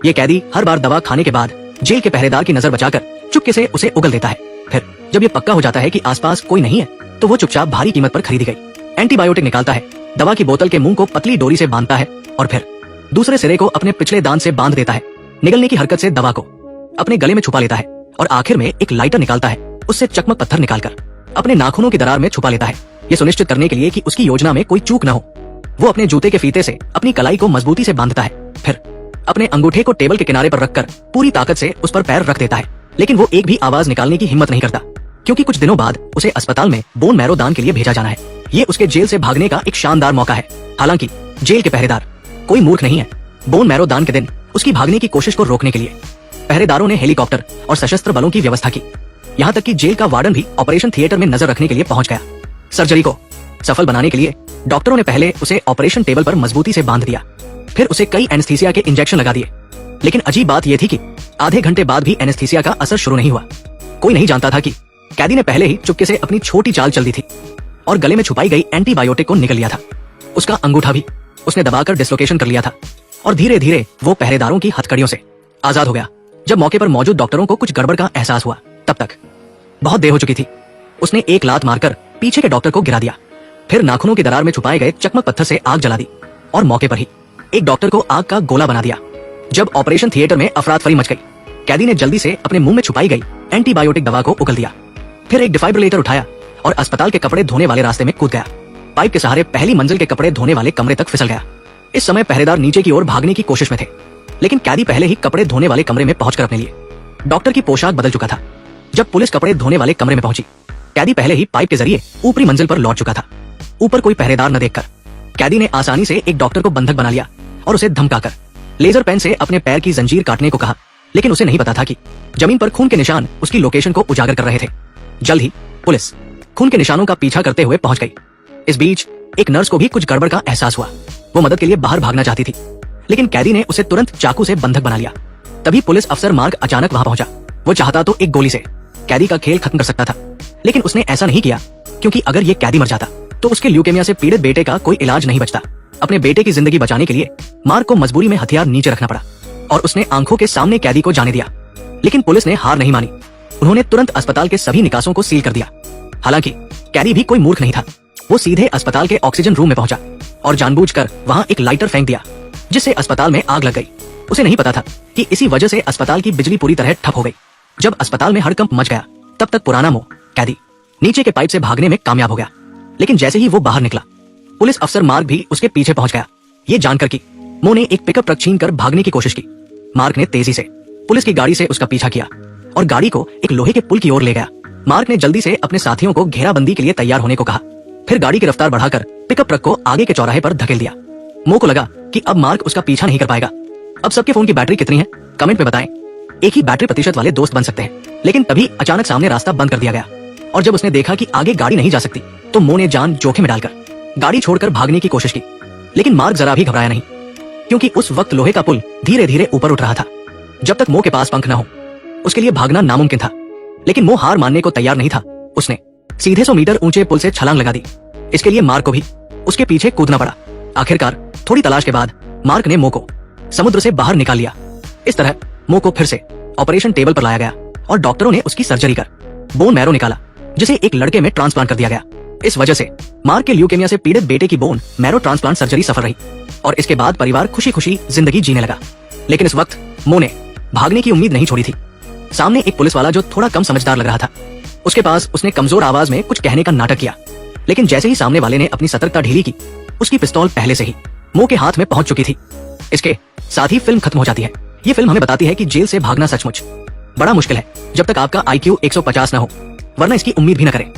ये कैदी हर बार दवा खाने के बाद जेल के पहरेदार की नजर बचाकर चुपके से उसे उगल देता है। फिर जब ये पक्का हो जाता है कि आसपास कोई नहीं है तो वो चुपचाप भारी कीमत पर खरीदी गई एंटीबायोटिक निकालता है, दवा की बोतल के मुंह को पतली डोरी से बांधता है और फिर दूसरे सिरे को अपने पिछले दांत से बांध देता है। निगलने की हरकत से दवा को अपने गले में छुपा लेता है और आखिर में एक लाइटर निकालता है, उससे चकमक पत्थर निकालकर अपने नाखूनों की दरार में छुपा लेता है। ये सुनिश्चित करने के लिए कि उसकी योजना में कोई चूक न हो, वो अपने जूते के फीते से अपनी कलाई को मजबूती से बांधता है। फिर अपने अंगूठे को टेबल के किनारे पर रखकर पूरी ताकत से उस पर पैर रख देता है, लेकिन वो एक भी आवाज निकालने की हिम्मत नहीं करता, क्योंकि कुछ दिनों बाद उसे अस्पताल में बोन मैरो दान के लिए भेजा जाना है। ये उसके जेल से भागने का एक शानदार मौका है। हालांकि जेल के पहरेदार कोई मूर्ख नहीं है। बोन मैरो दान के दिन उसकी भागने की कोशिश को रोकने के लिए पहरेदारों ने हेलीकॉप्टर और सशस्त्र बलों की व्यवस्था की। यहाँ तक कि जेल का वार्डन भी ऑपरेशन थिएटर में नजर रखने के लिए पहुंच गया। सर्जरी को सफल बनाने के लिए डॉक्टरों ने पहले उसे ऑपरेशन टेबल पर मजबूती से बांध दिया, फिर उसे कई एनेस्थीसिया के इंजेक्शन लगा दिए। लेकिन अजीब बात यह थी कि आधे घंटे बाद भी एनेस्थीसिया का असर शुरू नहीं हुआ। कोई नहीं जानता था कि कैदी ने पहले ही चुपके से अपनी छोटी चाल चल दी थी और गले में छुपाई गई एंटीबायोटिक को निगल लिया था। उसका अंगूठा भी उसने दबाकर डिसलोकेशन कर लिया था और धीरे धीरे वो पहरेदारों की हथकड़ियों से आजाद हो गया। जब मौके पर मौजूद डॉक्टरों को कुछ गड़बड़ का एहसास हुआ तब तक बहुत देर हो चुकी थी। उसने एक लात मारकर पीछे के डॉक्टर को गिरा दिया, फिर नाखूनों की दरार में छुपाए गए चकमक पत्थर से आग जला दी और मौके पर ही एक डॉक्टर को आग का गोला बना दिया। जब ऑपरेशन थिएटर में अफरातफरी मच गई, कैदी ने जल्दी से अपने मुंह में छुपाई गई एंटीबायोटिक दवा को उगल दिया, फिर एक डिफाइब्रिलेटर उठाया और अस्पताल के कपड़े धोने वाले रास्ते में कूद गया। पाइप के सहारे पहली मंजिल के कपड़े धोने वाले कमरे तक फिसल गया। इस समय पहरेदार नीचे की ओर भागने की कोशिश में थे, लेकिन कैदी पहले ही कपड़े धोने वाले कमरे में पहुंचकर अपने लिए डॉक्टर की पोशाक बदल चुका था। जब पुलिस कपड़े धोने वाले कमरे में पहुंची, कैदी पहले ही पाइप के जरिए ऊपरी मंजिल पर लौट चुका था। ऊपर कोई पहरेदार न देखकर कैदी ने आसानी से एक डॉक्टर को बंधक बना लिया और उसे धमकाकर लेजर पेन से अपने पैर की जंजीर काटने को कहा, लेकिन उसे नहीं पता था कि जमीन पर खून के निशान उसकी लोकेशन को उजागर कर रहे थे। जल्द ही पुलिस खून के निशानों का पीछा करते हुए पहुंच गई। इस बीच एक नर्स को भी कुछ गड़बड़ का एहसास हुआ। वो मदद के लिए बाहर भागना चाहती थी, लेकिन कैदी ने उसे तुरंत चाकू से बंधक बना लिया। तभी पुलिस अफसर मार्क अचानक वहां पहुंचा। वो चाहता तो एक गोली से कैदी का खेल खत्म कर सकता था, लेकिन उसने ऐसा नहीं किया, क्योंकि अगर ये कैदी मर जाता तो उसके ल्यूकेमिया से पीड़ित बेटे का कोई इलाज नहीं बचता। अपने बेटे की जिंदगी बचाने के लिए मार्क को मजबूरी में हथियार नीचे रखना पड़ा और उसने आंखों के सामने कैदी को जाने दिया। लेकिन पुलिस ने हार नहीं मानी। उन्होंने तुरंत अस्पताल के सभी निकासों को सील कर दिया। हालांकि कैदी भी कोई मूर्ख नहीं था। वो सीधे अस्पताल के ऑक्सीजन रूम में पहुंचा और जानबूझकर वहां एक लाइटर फेंक दिया, जिससे अस्पताल में आग लग गई। उसे नहीं पता था कि इसी वजह से अस्पताल की बिजली पूरी तरह ठप हो गई। जब अस्पताल में हड़कंप मच गया, तब तक पुराना मोह कैदी नीचे के पाइप से भागने में कामयाब हो गया। लेकिन जैसे ही वो बाहर निकला, पुलिस अफसर मार्क भी उसके पीछे पहुंच गया। ये जानकर कि मोह ने एक पिकअप ट्रक छीनकर भागने की कोशिश की, मार्क ने तेजी से पुलिस की गाड़ी से उसका पीछा किया और गाड़ी को एक लोहे के पुल की ओर ले गया। मार्क ने जल्दी से अपने साथियों को घेराबंदी के लिए तैयार होने को कहा, फिर गाड़ी की रफ्तार बढ़ाकर पिकअप ट्रक को आगे के चौराहे पर धकेल दिया। मोह को लगा कि अब मार्क उसका पीछा नहीं कर पाएगा। अब सबके फोन की बैटरी कितनी है, कमेंट में बताएं। एक ही बैटरी प्रतिशत वाले दोस्त बन सकते हैं। लेकिन तभी अचानक सामने रास्ता बंद कर दिया गया और जब उसने देखा कि आगे गाड़ी नहीं जा सकती, तो मोह ने जान जोखिम में डालकर गाड़ी छोड़कर भागने की कोशिश की। लेकिन मार्क जरा भी घबराया नहीं, क्योंकि उस वक्त लोहे का पुल धीरे धीरे ऊपर उठ रहा था। जब तक मोह के पास पंख न हो, उसके लिए भागना नामुमकिन था। लेकिन मोह हार मानने को तैयार नहीं था। उसने सीधे 100 मीटर ऊंचे पुल से छलांग लगा दी। इसके लिए मार्क को भी उसके पीछे कूदना पड़ा। आखिरकार थोड़ी तलाश के बाद मार्क ने मोह को समुद्र से बाहर निकाल लिया। इस तरह मोह को फिर से ऑपरेशन टेबल पर लाया गया और डॉक्टरों ने उसकी सर्जरी कर बोन मैरो निकाला, जिसे एक लड़के में ट्रांसप्लांट कर दिया गया। इस वजह से मार्क के ल्यूकेमिया से पीड़ित बेटे की बोन मैरो ट्रांसप्लांट सर्जरी सफल रही और इसके बाद परिवार खुशी खुशी जिंदगी जीने लगा। लेकिन इस वक्त मोह ने भागने की उम्मीद नहीं छोड़ी थी। सामने एक पुलिस वाला जो थोड़ा कम समझदार लग रहा था, उसके पास उसने कमजोर आवाज में कुछ कहने का नाटक किया। लेकिन जैसे ही सामने वाले ने अपनी सतर्कता ढीली की, उसकी पिस्तौल पहले से ही मोह के हाथ में पहुंच चुकी थी। इसके साथ ही फिल्म खत्म हो जाती है। ये फिल्म हमें बताती है कि जेल से भागना सचमुच बड़ा मुश्किल है, जब तक आपका IQ 150 न हो, वरना इसकी उम्मीद भी न करें।